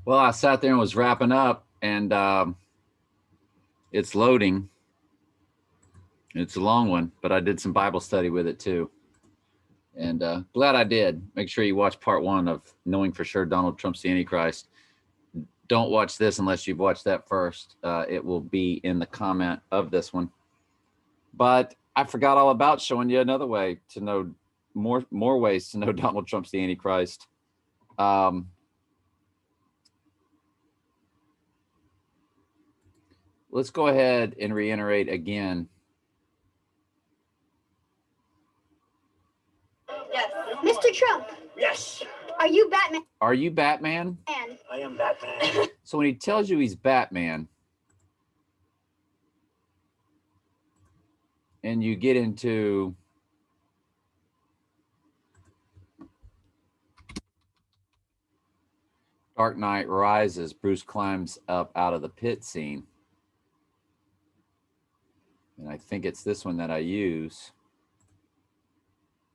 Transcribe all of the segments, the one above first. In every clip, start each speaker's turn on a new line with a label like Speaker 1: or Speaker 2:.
Speaker 1: Well, I sat there and was wrapping up, and it's loading. It's a long one, but I did some Bible study with it too. And glad I did. Make sure you watch part 1 of Knowing for Sure Donald Trump's the Antichrist. Don't watch this unless you've watched that first. It will be in the comment of this one. But I forgot all about showing you another way to know more ways to know Donald Trump's the Antichrist. Let's go ahead and reiterate again.
Speaker 2: Yes. Mr. Trump.
Speaker 3: Yes.
Speaker 2: Are you Batman?
Speaker 1: Are you Batman?
Speaker 3: I am Batman.
Speaker 1: So when he tells you he's Batman, and you get into Dark Knight Rises, Bruce climbs up out of the pit scene. And I think it's this one that I use.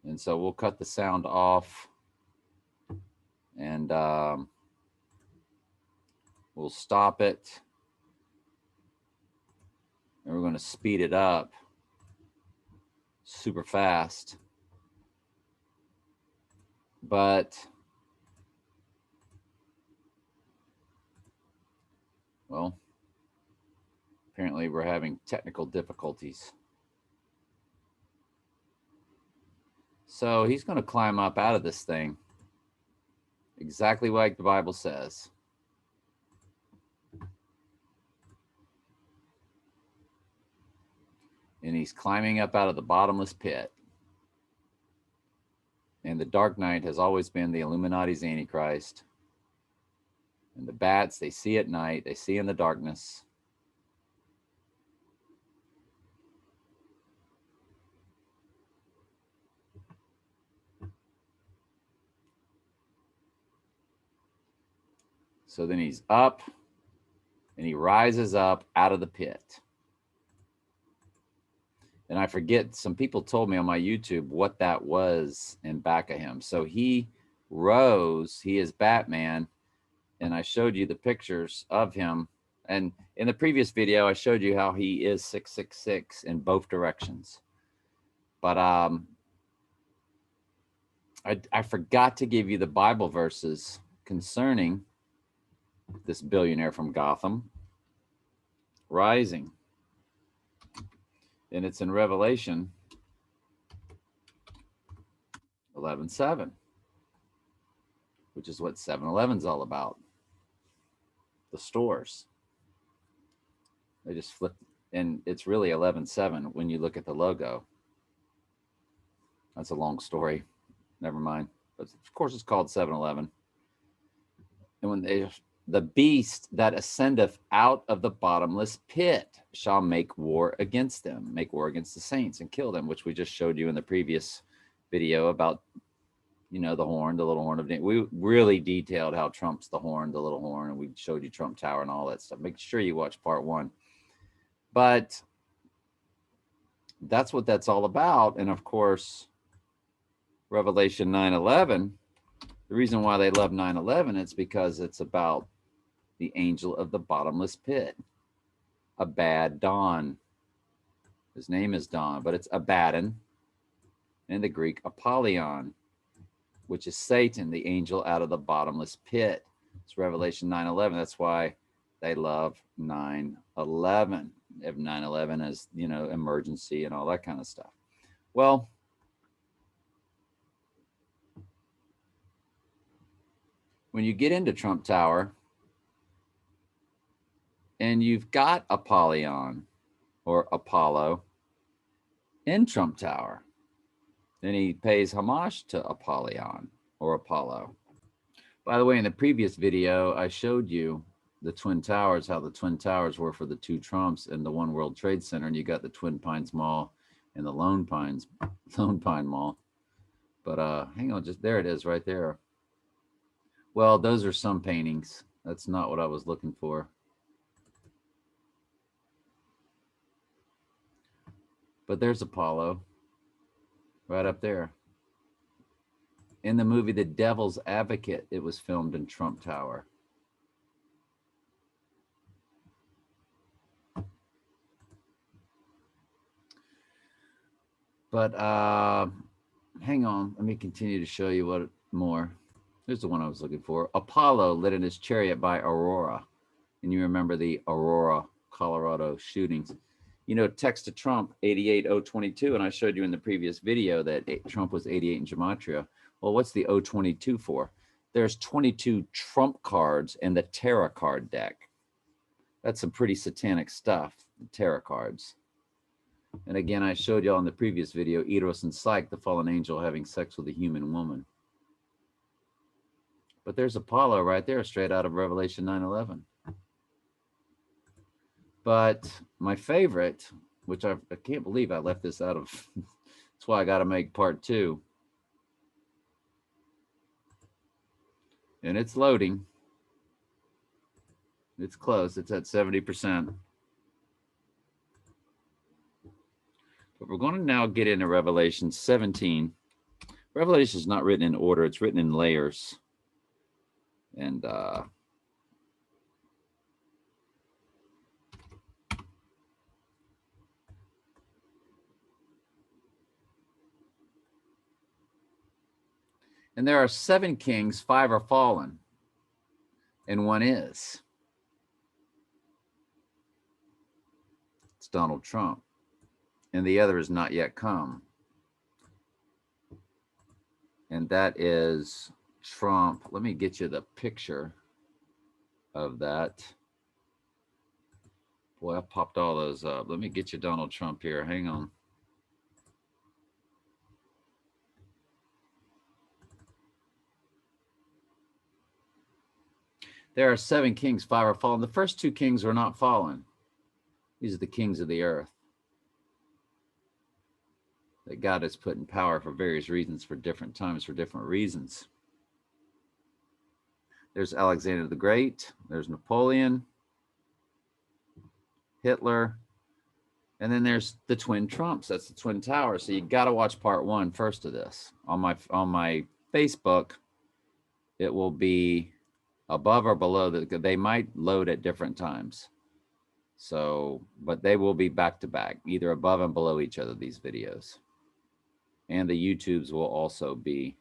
Speaker 1: And so we'll cut the sound off, and we'll stop it. And we're going to speed it up super fast. But, well, apparently we're having technical difficulties. So he's going to climb up out of this thing, exactly like the Bible says. And he's climbing up out of the bottomless pit. And the Dark Knight has always been the Illuminati's Antichrist. And the bats, they see at night, they see in the darkness. So then he's up, and he rises up out of the pit. And I forget, some people told me on my YouTube what that was in back of him. So he rose, he is Batman, and I showed you the pictures of him. And in the previous video, I showed you how he is 666 in both directions. But I forgot to give you the Bible verses concerning this billionaire from Gotham rising. And it's in Revelation 11:7, which is what 7-Eleven's all about. The stores. They just flip, and it's really 11:7 when you look at the logo. That's a long story. Never mind. But of course it's called 7-Eleven. And when the beast that ascendeth out of the bottomless pit shall make war against them, make war against the saints and kill them, which we just showed you in the previous video about, you know, the horn, the little horn of David. We really detailed how Trump's the horn, the little horn, and we showed you Trump Tower and all that stuff. Make sure you watch part 1. But that's what that's all about. And of course, Revelation 9:11, the reason why they love 9:11 is because it's about the angel of the bottomless pit, Abaddon. His name is Don, but it's Abaddon. In the Greek, Apollyon, which is Satan, the angel out of the bottomless pit. It's Revelation 9:11. That's why they love 9/11. They have 9/11 as, you know, emergency and all that kind of stuff. Well, when you get into Trump Tower and you've got Apollyon or Apollo in Trump Tower, then he pays homage to Apollyon or Apollo. By the way, in the previous video, I showed you the Twin Towers, how the Twin Towers were for the 2 Trumps in the One World Trade Center, and you got the Twin Pines Mall and the Lone Pine Mall. But hang on, just there it is right there. Well, those are some paintings. That's not what I was looking for. But there's Apollo right up there. In the movie The Devil's Advocate, it was filmed in Trump Tower. But hang on. Let me continue to show you what more. Here's the one I was looking for. Apollo lit in his chariot by Aurora. And you remember the Aurora, Colorado shootings. You know, text to Trump 88022. And I showed you in the previous video that Trump was 88 in Gematria. Well, what's the 022 for? There's 22 Trump cards in the tarot card deck. That's some pretty satanic stuff, the tarot cards. And again, I showed you all in the previous video, Eros and Psyche, the fallen angel having sex with a human woman. But there's Apollo right there, straight out of Revelation 9:11. But my favorite, which I can't believe I left this out of, that's why I got to make part 2. And it's loading. It's close. It's at 70%. But we're going to now get into Revelation 17. Revelation is not written in order. It's written in layers. And there are 7 kings, 5 are fallen, and 1 is. It's Donald Trump. And the other is not yet come. And that is Trump. Let me get you the picture of that. Boy, I popped all those up. Let me get you Donald Trump here. Hang on. There are 7 kings, 5 are fallen. The first 2 kings are not fallen. These are the kings of the earth that God has put in power for various reasons, for different times, for different reasons. There's Alexander the Great. There's Napoleon, Hitler, and then there's the twin Trumps. That's the Twin Towers. So you got to watch part 1 first of this. On my Facebook, it will be above or below. They might load at different times. So, but they will be back to back, either above and below each other, these videos. And the YouTubes will also be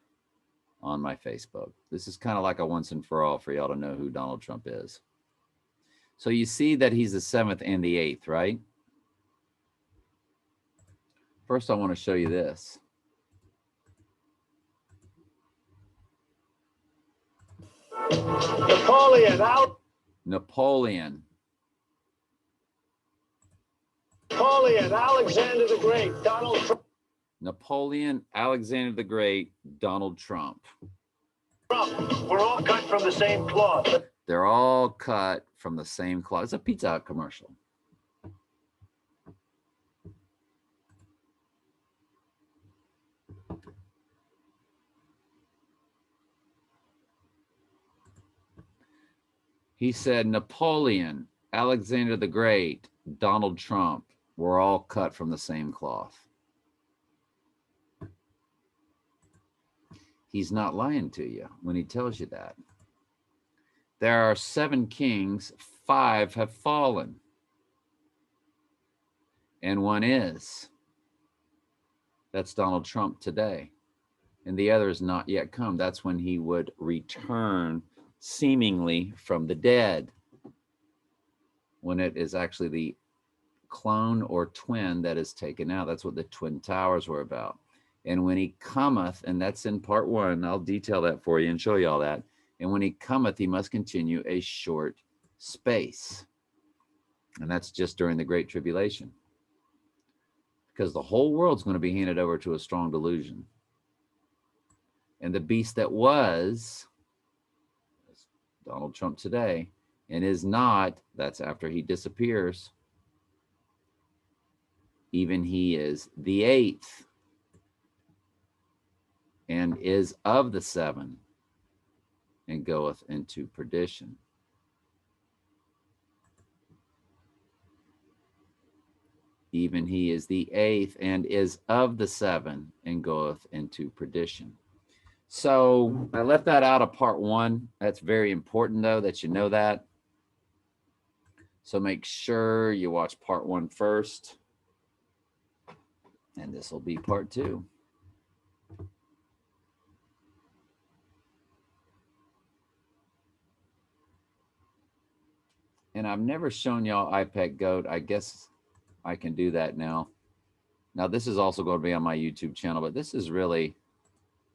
Speaker 1: on my Facebook. This is kind of like a once and for all for y'all to know who Donald Trump is. So you see that he's the 7th and the 8th, right? First, I want to show you this.
Speaker 3: Napoleon, Alexander the Great, Donald Trump.
Speaker 1: Napoleon, Alexander the Great, Donald Trump.
Speaker 3: We're all cut from the same cloth.
Speaker 1: They're all cut from the same cloth. It's a Pizza Hut commercial. He said, Napoleon, Alexander the Great, Donald Trump were all cut from the same cloth. He's not lying to you when he tells you that. There are 7 kings, 5 have fallen, and 1 is. That's Donald Trump today. And the other is not yet come. That's when he would return seemingly from the dead, when it is actually the clone or twin that is taken out. That's what the Twin Towers were about. And when he cometh, and that's in part 1, I'll detail that for you and show you all that. And when he cometh, he must continue a short space. And that's just during the Great Tribulation. Because the whole world's going to be handed over to a strong delusion. And the beast that was Donald Trump today and is not, that's after he disappears. Even he is the 8th and is of the 7 and goeth into perdition. Even he is the 8th and is of the 7 and goeth into perdition. So I left that out of part 1. That's very important, though, that you know that. So make sure you watch part 1 first. And this will be part 2. And I've never shown y'all iPad Goat. I guess I can do that now. Now, this is also going to be on my YouTube channel, but this is really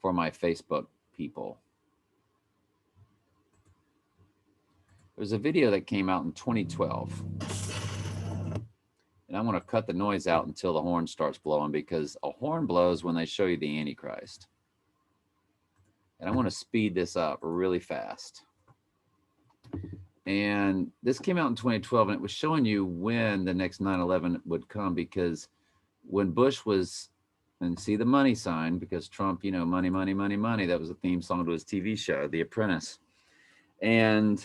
Speaker 1: for my Facebook people. There's a video that came out in 2012. And I'm going to cut the noise out until the horn starts blowing, because a horn blows when they show you the Antichrist. And I want to speed this up really fast. And this came out in 2012, and it was showing you when the next 9/11 would come, because when Bush was, and see the money sign, because Trump, you know, money, money, money, money. That was a theme song to his TV show, The Apprentice. And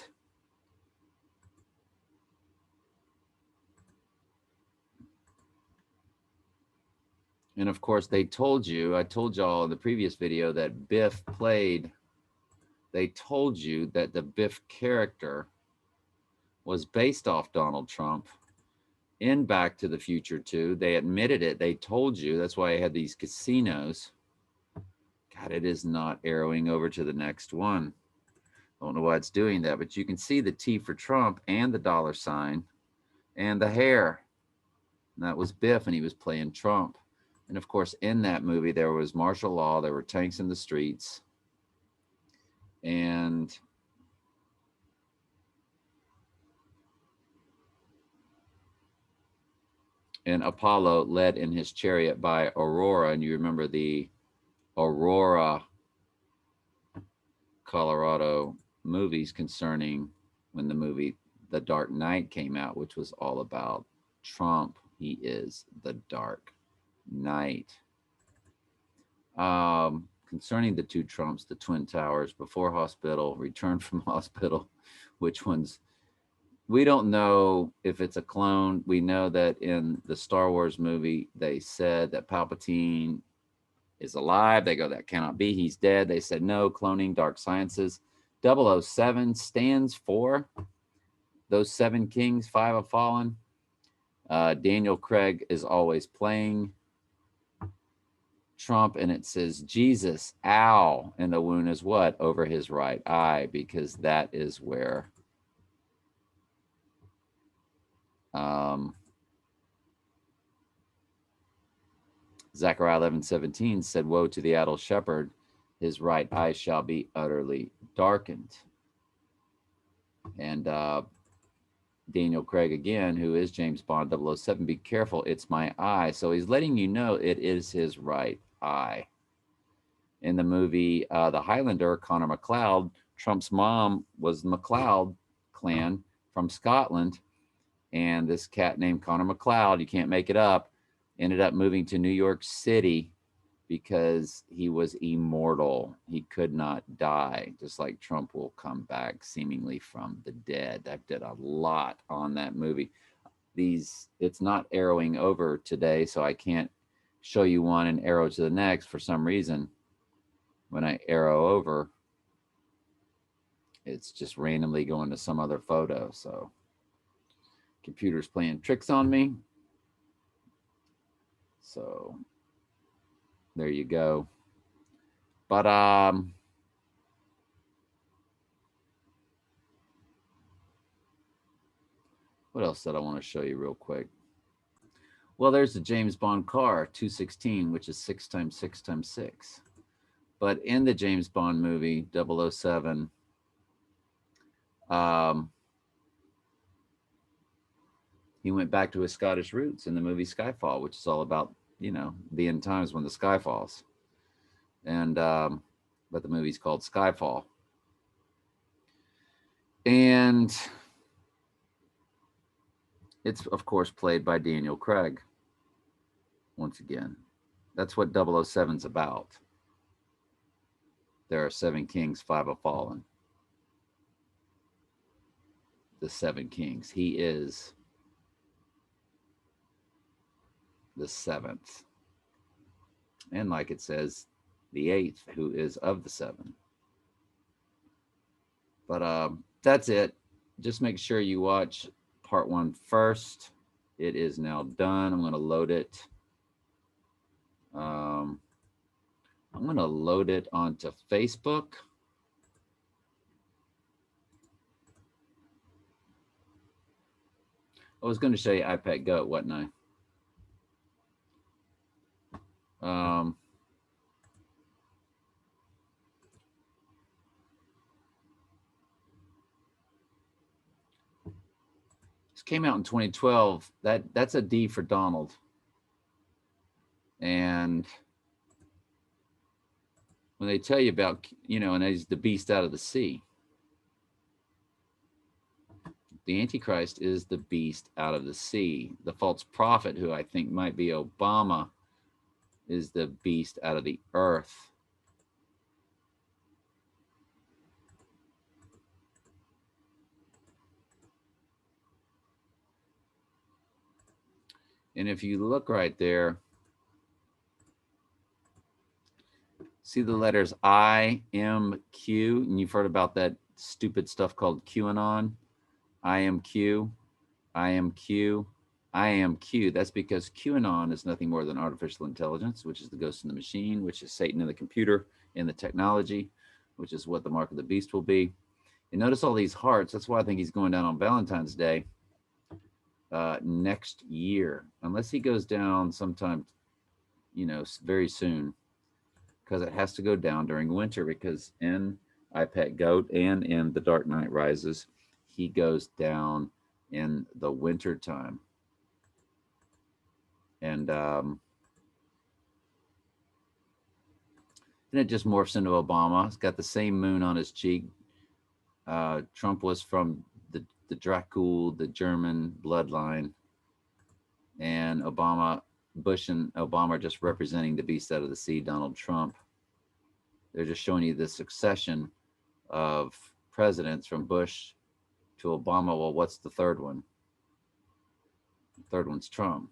Speaker 1: of course, they told you, I told y'all in the previous video that Biff played, they told you that the Biff character was based off Donald Trump in Back to the Future 2. They admitted it. They told you. That's why I had these casinos. God, it is not arrowing over to the next one. I don't know why it's doing that, but you can see the T for Trump and the dollar sign and the hair. And that was Biff, and he was playing Trump. And of course, in that movie, there was martial law. There were tanks in the streets. And Apollo led in his chariot by Aurora. And you remember the Aurora, Colorado movies concerning when the movie The Dark Knight came out, which was all about Trump. He is the Dark Knight. Concerning the two Trumps, the Twin Towers, before hospital, return from hospital, which ones? We don't know if it's a clone. We know that in the Star Wars movie, they said that Palpatine is alive. They go, that cannot be. He's dead. They said, no, cloning, dark sciences. 007 stands for those 7 kings, 5 have fallen. Daniel Craig is always playing Trump, and it says Jesus, ow, and the wound is what? Over his right eye, because that is where Zechariah 11:17 said, woe to the idle shepherd, his right eye shall be utterly darkened. And Daniel Craig again, who is James Bond 007, be careful, it's my eye. So he's letting you know it is his right eye. In the movie The Highlander, Connor MacLeod, Trump's mom was the MacLeod clan from Scotland. And this cat named Connor MacLeod, you can't make it up, ended up moving to New York City because he was immortal. He could not die, just like Trump will come back seemingly from the dead. I did a lot on that movie. It's not arrowing over today, so I can't show you one and arrow to the next for some reason. When I arrow over, it's just randomly going to some other photo. So computer's playing tricks on me. So there you go. But what else did I want to show you real quick? Well, there's the James Bond car, 216, which is 6 times 6 times 6. But in the James Bond movie 007, he went back to his Scottish roots in the movie Skyfall, which is all about, you know, the end times when the sky falls. And but the movie's called Skyfall. And it's, of course, played by Daniel Craig. Once again, that's what 007's about. There are 7 kings, 5 have fallen. The 7 kings. He is the 7th. And like it says, the 8th, who is of the 7. But that's it. Just make sure you watch part 1 first. It is now done. I'm going to load it. I'm going to load it onto Facebook. I was going to show you iPad Goat, wasn't I? This came out in 2012. That's a D for Donald. And when they tell you about, and he's the beast out of the sea. The Antichrist is the beast out of the sea. The false prophet, who I think might be Obama, is the beast out of the earth. And if you look right there, see the letters I, M, Q, and you've heard about that stupid stuff called QAnon. I am Q, I am Q, I am Q. That's because QAnon is nothing more than artificial intelligence, which is the ghost in the machine, which is Satan in the computer, in the technology, which is what the mark of the beast will be. And notice all these hearts. That's why I think he's going down on Valentine's Day next year, unless he goes down sometime, very soon, because it has to go down during winter, because in iPad Goat and in The Dark Knight Rises, he goes down in the winter time. And then it just morphs into Obama. It's got the same moon on his cheek. Trump was from the Dracul, the German bloodline. And Bush and Obama are just representing the beast out of the sea, Donald Trump. They're just showing you the succession of presidents from Bush to Obama. Well, what's the third one? The third one's Trump.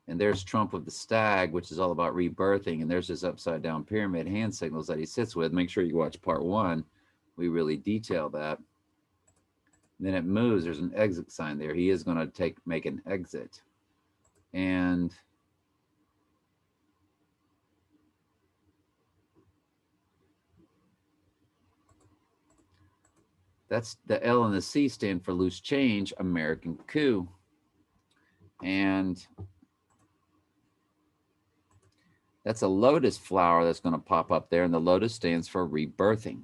Speaker 1: And there's Trump with the stag, which is all about rebirthing. And there's his upside down pyramid hand signals that he sits with. Make sure you watch part 1. We really detail that. And then it moves. There's an exit sign there. He is going to make an exit. And that's the L and the C stand for loose change, American coup. And that's a lotus flower that's going to pop up there. And the lotus stands for rebirthing.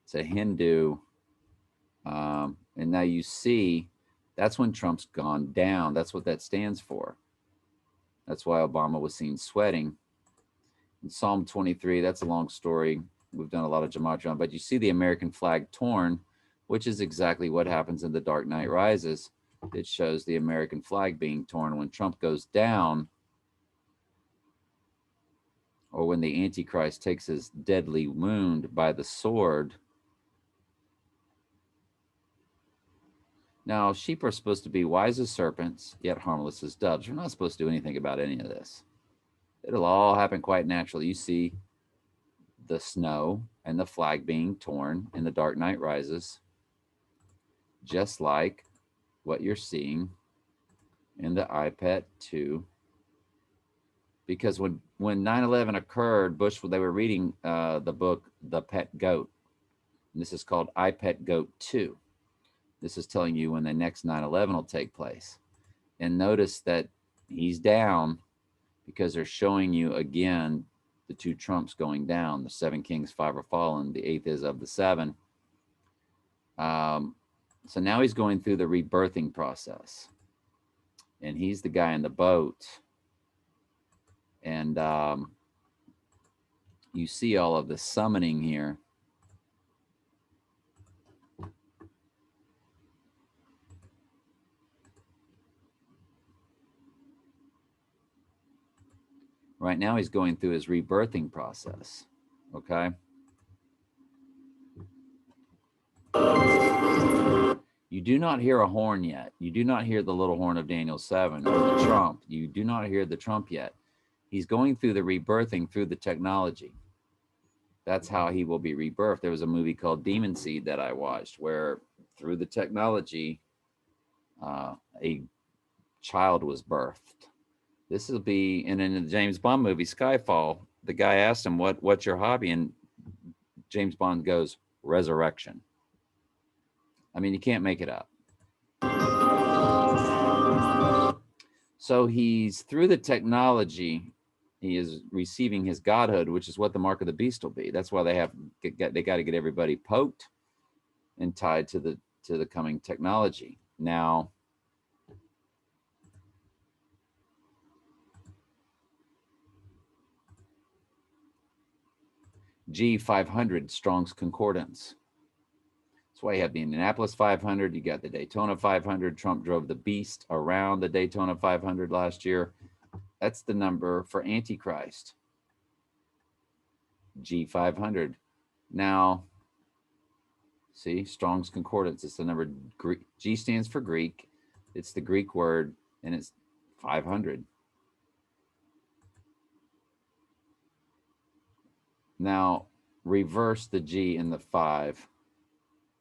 Speaker 1: It's a Hindu. And now you see, that's when Trump's gone down. That's what that stands for. That's why Obama was seen sweating. In Psalm 23, that's a long story. We've done a lot of gematria on, but you see the American flag torn, which is exactly what happens in The Dark Knight Rises. It shows the American flag being torn when Trump goes down, or when the Antichrist takes his deadly wound by the sword. Now, sheep are supposed to be wise as serpents, yet harmless as doves. We're not supposed to do anything about any of this. It'll all happen quite naturally. You see the snow and the flag being torn in The Dark Knight Rises, just like what you're seeing in the iPad 2. Because when 9/11 occurred, they were reading the book, The Pet Goat. And this is called iPad Goat 2. This is telling you when the next 9/11 will take place. And notice that he's down because they're showing you again the 2 Trumps going down. The 7 kings, 5 are fallen. The 8th is of the 7. So now he's going through the rebirthing process. And he's the guy in the boat. And you see all of the summoning here. Right now he's going through his rebirthing process. Okay. You do not hear a horn yet. You do not hear the little horn of Daniel 7 or the trump. You do not hear the trump yet. He's going through the rebirthing through the technology. That's how he will be rebirthed. There was a movie called Demon Seed that I watched where through the technology, a child was birthed. This will be in the James Bond movie Skyfall. The guy asked him, "What's your hobby?" And James Bond goes, "Resurrection." I mean, you can't make it up. So he's through the technology. He is receiving his godhood, which is what the mark of the beast will be. That's why they got to get everybody poked and tied to the coming technology. Now, G500 Strong's Concordance. That's why you have the Indianapolis 500. You got the Daytona 500. Trump drove the beast around the Daytona 500 last year. That's the number for Antichrist. G500. Now, see, Strong's Concordance. It's the number. G stands for Greek. It's the Greek word, and it's 500. Now, reverse the G and the 5.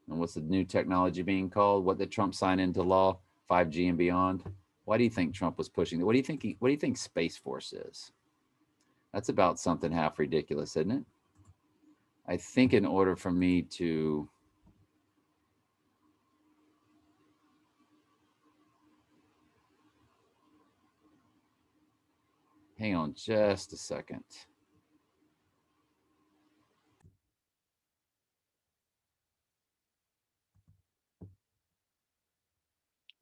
Speaker 1: And what's the new technology being called? What did Trump sign into law? 5G and beyond. Why do you think Trump was pushing that? What do you think Space Force is? That's about something half ridiculous, isn't it? I think in order for me to hang on just a second.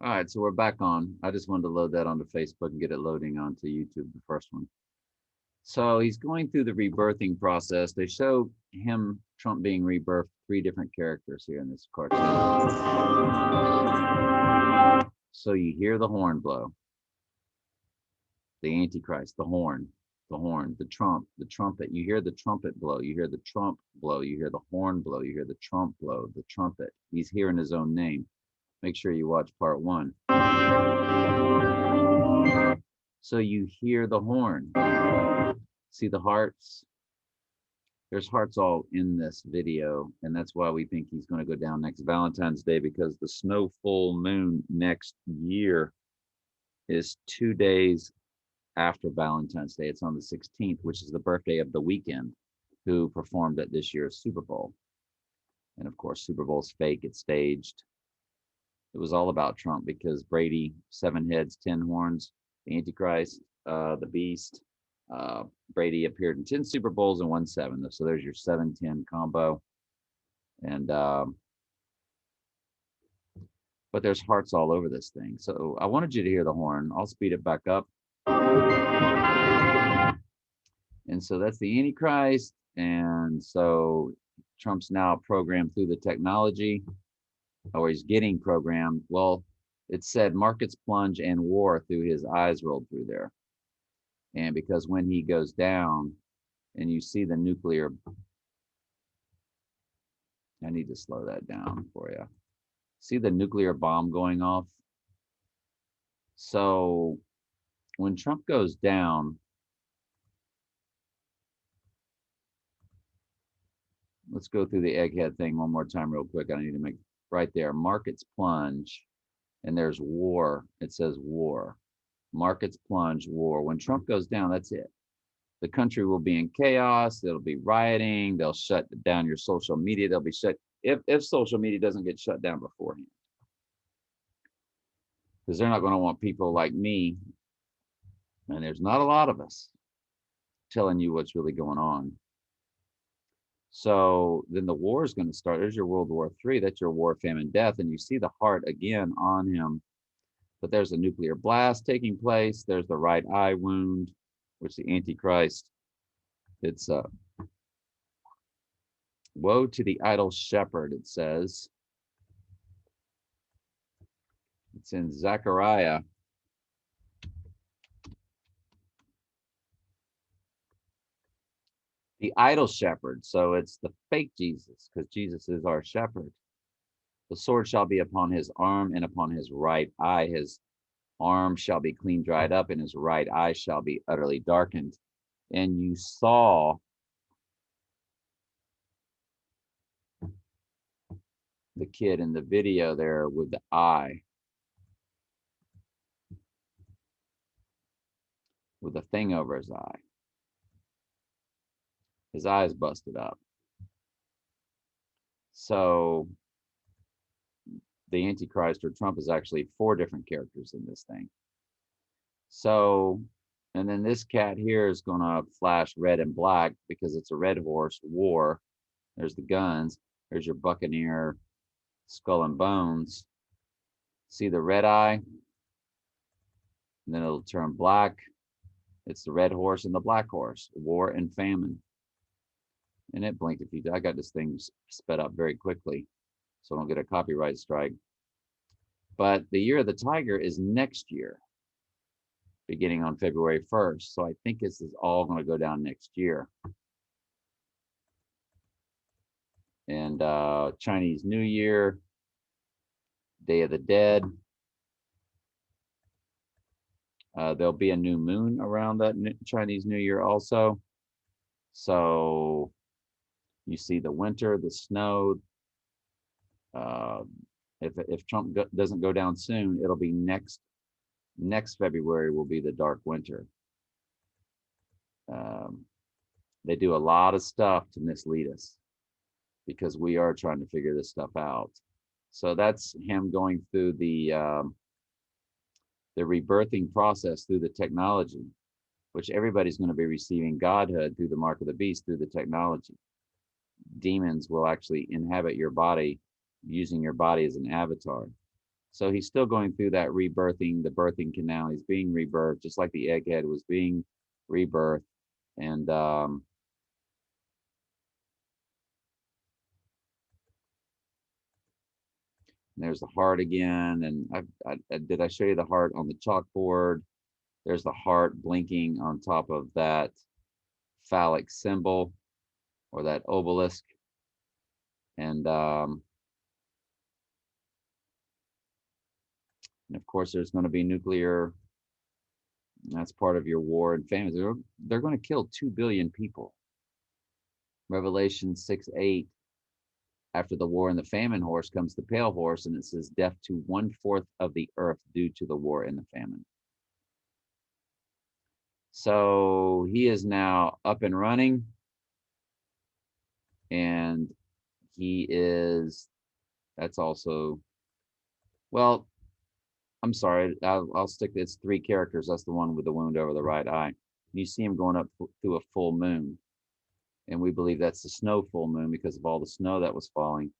Speaker 1: All right, so we're back on. I just wanted to load that onto Facebook and get it loading onto YouTube, the first one. So he's going through the rebirthing process. They show him, Trump, being rebirthed, 3 different characters here in this cartoon. So you hear the horn blow, the Antichrist, the horn, the trump, the trumpet. You hear the trumpet blow. You hear the trump blow. You hear the horn blow. You hear the trump blow, the trumpet. He's hearing his own name. Make sure you watch part 1. So you hear the horn. See the hearts? There's hearts all in this video, and that's why we think he's going to go down next Valentine's Day, because the snow full moon next year is 2 days after Valentine's Day. It's on the 16th, which is the birthday of The Weeknd, who performed at this year's Super Bowl. And of course, Super Bowl's fake, it's staged. It was all about Trump because Brady, 7 heads, 10 horns, the Antichrist, the Beast. Brady appeared in 10 Super Bowls and won 7. So there's your 7-10 combo. And but there's hearts all over this thing. So I wanted you to hear the horn. I'll speed it back up. And so that's the Antichrist. And so Trump's now programmed through the technology, or he's getting programmed. Well, it said markets plunge and war through his eyes rolled through there. And because when he goes down and you see the nuclear, I need to slow that down for you. See the nuclear bomb going off? So when Trump goes down, let's go through the egghead thing one more time real quick. I need to make right there. Markets plunge and there's war. It says war. Markets plunge, war. When Trump goes down, that's it. The country will be in chaos. There'll be rioting. They'll shut down your social media. They'll be shut if social media doesn't get shut down beforehand. Because they're not going to want people like me, and there's not a lot of us, telling you what's really going on. So then the war is going to start. There's your World War III. That's your war, famine, death. And you see the heart again on him. But there's a nuclear blast taking place. There's the right eye wound, which the Antichrist. It's woe to the idle shepherd, it says. It's in Zechariah. The idle shepherd. So it's the fake Jesus, because Jesus is our shepherd. The sword shall be upon his arm and upon his right eye. His arm shall be clean dried up, and his right eye shall be utterly darkened. And you saw the kid in the video there with the eye. with a thing over his eye. His eye is busted up. So the Antichrist or Trump is actually 4 different characters in this thing. So, and then this cat here is going to flash red and black because it's a red horse war. There's the guns. There's your Buccaneer skull and bones. See the red eye? And then it'll turn black. It's the red horse and the black horse, war and famine. And it blinked a few times. I got this thing sped up very quickly so I don't get a copyright strike. But the year of the tiger is next year, beginning on February 1st. So I think this is all going to go down next year. And Chinese New Year, Day of the Dead. There'll be a new moon around that Chinese New Year also. So you see the winter, the snow. If Trump doesn't go down soon, it'll be next February will be the dark winter. They do a lot of stuff to mislead us because we are trying to figure this stuff out. So that's him going through the rebirthing process through the technology, which everybody's going to be receiving godhood through the mark of the beast through the technology. Demons will actually inhabit your body using your body as an avatar. So he's still going through that rebirthing, the birthing canal. He's being rebirthed, just like the egghead was being rebirthed. And there's the heart again. And did I show you the heart on the chalkboard? There's the heart blinking on top of that phallic symbol or that obelisk. And of course, there's going to be nuclear. That's part of your war and famine. They're going to kill 2 billion people. Revelation 6:8. After the war and the famine horse comes the pale horse, and it says death to 1/4 of the earth due to the war and the famine. So he is now up and running, and that's also, well, I'm sorry, I'll stick, it's 3 characters. That's the one with the wound over the right eye. You see him going up through a full moon. And we believe that's the snow full moon because of all the snow that was falling.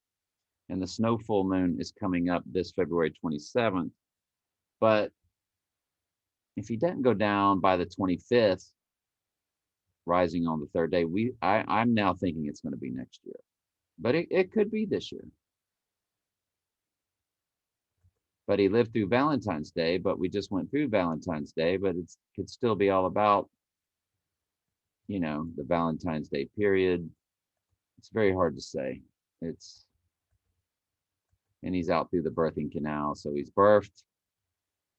Speaker 1: And the snow full moon is coming up this February 27th. But if he doesn't go down by the 25th, rising on the 3rd day, I'm now thinking it's going to be next year. But it could be this year. But he lived through Valentine's Day, but we just went through Valentine's Day, but it could still be all about, the Valentine's Day period. It's very hard to say. And he's out through the birthing canal, so he's birthed.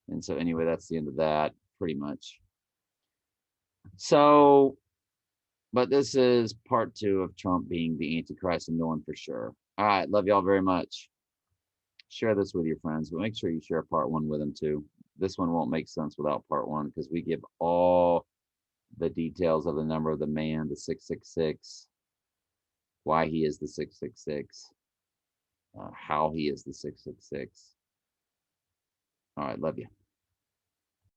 Speaker 1: And so anyway, that's the end of that, pretty much. So, but this is part 2 of Trump being the Antichrist and knowing for sure. All right, love y'all very much. Share this with your friends, but make sure you share part 1 with them too. This one won't make sense without part 1 because we give all the details of the number of the man, the 666, why he is the 666, how he is the 666. All right, love you.